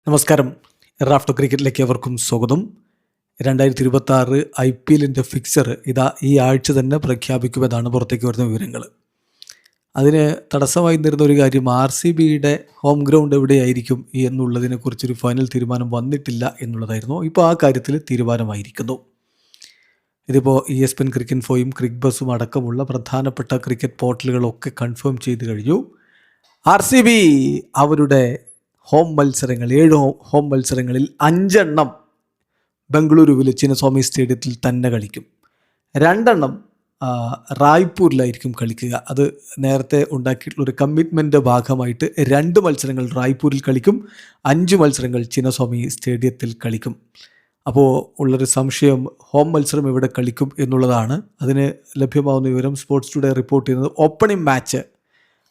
നമസ്കാരം. റാഫ്റ്റോ ക്രിക്കറ്റിലേക്ക് എവർക്കും സ്വാഗതം. 2026 IPL fixer ഇതാ ഈ ആഴ്ച തന്നെ പ്രഖ്യാപിക്കുമെന്നാണ് പുറത്തേക്ക് വരുന്ന വിവരങ്ങൾ. അതിന് തടസ്സമായി നിന്നിരുന്ന ഒരു കാര്യം RCBയുടെ ഹോം ഗ്രൗണ്ട് എവിടെയായിരിക്കും എന്നുള്ളതിനെക്കുറിച്ചൊരു ഫൈനൽ തീരുമാനം വന്നിട്ടില്ല എന്നുള്ളതായിരുന്നു. ഇപ്പോൾ ആ കാര്യത്തിൽ തീരുമാനമായിരിക്കുന്നു. ഇതിപ്പോൾ ESPN ക്രിക്കിൻഫോയും ക്രിക്ക് ബസും അടക്കമുള്ള പ്രധാനപ്പെട്ട ക്രിക്കറ്റ് പോർട്ടലുകളൊക്കെ കൺഫേം ചെയ്ത് കഴിഞ്ഞു. RCB അവരുടെ ഹോം മത്സരങ്ങൾ 7 ഹോം മത്സരങ്ങളിൽ 5 എണ്ണം ബംഗളൂരുവിൽ ചിന്നസ്വാമി സ്റ്റേഡിയത്തിൽ തന്നെ കളിക്കും. 2 എണ്ണം റായ്പൂരിലായിരിക്കും കളിക്കുക. അത് നേരത്തെ ഉണ്ടാക്കിയിട്ടുള്ളൊരു കമ്മിറ്റ്മെൻ്റ് ഭാഗമായിട്ട് 2 മത്സരങ്ങൾ റായ്പൂരിൽ കളിക്കും, 5 മത്സരങ്ങൾ ചിന്നസ്വാമി സ്റ്റേഡിയത്തിൽ കളിക്കും. അപ്പോൾ ഉള്ളൊരു സംശയം ഹോം മത്സരം എവിടെ കളിക്കും എന്നുള്ളതാണ്. അതിന് ലഭ്യമാവുന്ന വിവരം സ്പോർട്സ് ടുഡേ റിപ്പോർട്ട് ചെയ്യുന്നത് opening match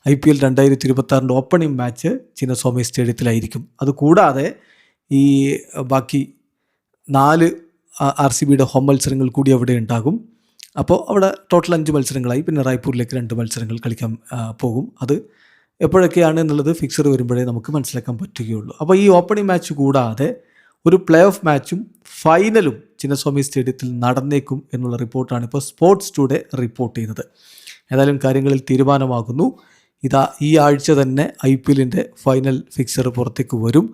IPL 2026 opening match Chinnaswamy സ്റ്റേഡിയത്തിലായിരിക്കും. അതുകൂടാതെ ഈ ബാക്കി 4 RCBയുടെ ഹോം മത്സരങ്ങൾ കൂടി അവിടെ ഉണ്ടാകും. അപ്പോൾ അവിടെ ടോട്ടൽ 5 മത്സരങ്ങളായി. പിന്നെ റായ്പൂരിലേക്ക് 2 മത്സരങ്ങൾ കളിക്കാൻ പോകും. അത് എപ്പോഴൊക്കെയാണ് എന്നുള്ളത് ഫിക്സർ വരുമ്പോഴേ നമുക്ക് മനസ്സിലാക്കാൻ പറ്റുകയുള്ളൂ. അപ്പോൾ ഈ ഓപ്പണിംഗ് മാച്ച് കൂടാതെ ഒരു പ്ലേ ഓഫ് മാച്ചും ഫൈനലും ചിന്നസ്വാമി സ്റ്റേഡിയത്തിൽ നടന്നേക്കും എന്നുള്ള റിപ്പോർട്ടാണ് ഇപ്പോൾ സ്പോർട്സ് ടുഡേ റിപ്പോർട്ട് ചെയ്യുന്നത്. ഏതായാലും കാര്യങ്ങളിൽ തീരുമാനമാകുന്നു. ഇതാ ഈ ആഴ്ച തന്നെ IPL ഫൈനൽ ഫിക്സർ പുറത്തേക്ക് വരും.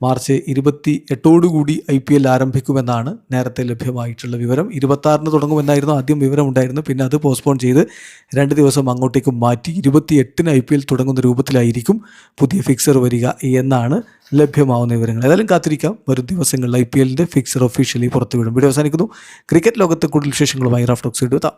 മാർച്ച് 28 IPL ആരംഭിക്കുമെന്നാണ് നേരത്തെ ലഭ്യമായിട്ടുള്ള വിവരം. 26 തുടങ്ങുമെന്നായിരുന്നു ആദ്യം വിവരമുണ്ടായിരുന്നു. പിന്നെ അത് പോസ്റ്റ്പോൺ ചെയ്ത് 2 ദിവസം അങ്ങോട്ടേക്ക് മാറ്റി 28 IPL തുടങ്ങുന്ന രൂപത്തിലായിരിക്കും പുതിയ ഫിക്സർ വരിക എന്നാണ് ലഭ്യമാവുന്ന വിവരങ്ങൾ. ഏതായാലും കാത്തിരിക്കാം. വരും ദിവസങ്ങളിൽ IPL ഫിക്സർ ഒഫീഷ്യലി പുറത്തുവിടും. വീഡിയോ അവസാനിക്കുന്നു. ക്രിക്കറ്റ് ലോകത്ത് കൂടുതൽ വിശേഷങ്ങളുമായി റാഫ്റ്റോക്സ് എത്താം.